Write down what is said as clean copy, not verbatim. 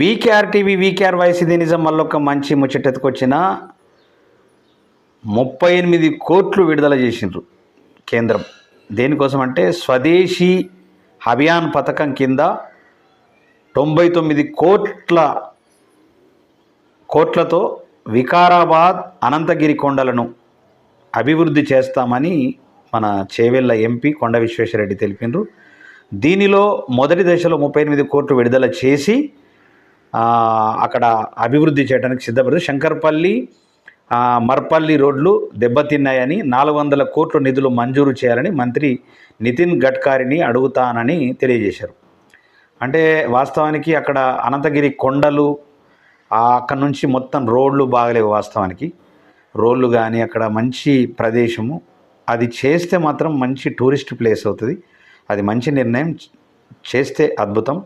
VKR TV VKR voice ఇది నిజం మళ్ళొక్క మంచి ముచ్చటెత్తుకొచ్చిన 38 కోట్లు విడుదల చేసిండ్రు కేంద్రం. దేనికోసం అంటే స్వదేశీ అభియాన్ పథకం కింద 99 కోట్లతో వికారాబాద్ అనంతగిరి కొండలను అభివృద్ధి చేస్తామని మన చేవెళ్ళ ఎంపీ కొండ విశ్వేశ్వరరెడ్డి తెలిపినారు. దీనిలో మొదటి దశలో 38 కోట్లు విడుదల చేసి అక్కడ అభివృద్ధి చేయడానికి సిద్ధపడి శంకర్పల్లి మర్పల్లి రోడ్లు దెబ్బతిన్నాయని 400 కోట్ల నిధులు మంజూరు చేయాలని మంత్రి నితిన్ గడ్కరీని అడుగుతానని తెలియజేశారు. అంటే వాస్తవానికి అక్కడ అనంతగిరి కొండలు అక్కడ నుంచి మొత్తం రోడ్లు బాగలేవు. వాస్తవానికి రోడ్లు కానీ అక్కడ మంచి ప్రదేశము, అది చేస్తే మాత్రం మంచి టూరిస్ట్ ప్లేస్ అవుతుంది. అది మంచి నిర్ణయం, చేస్తే అద్భుతం.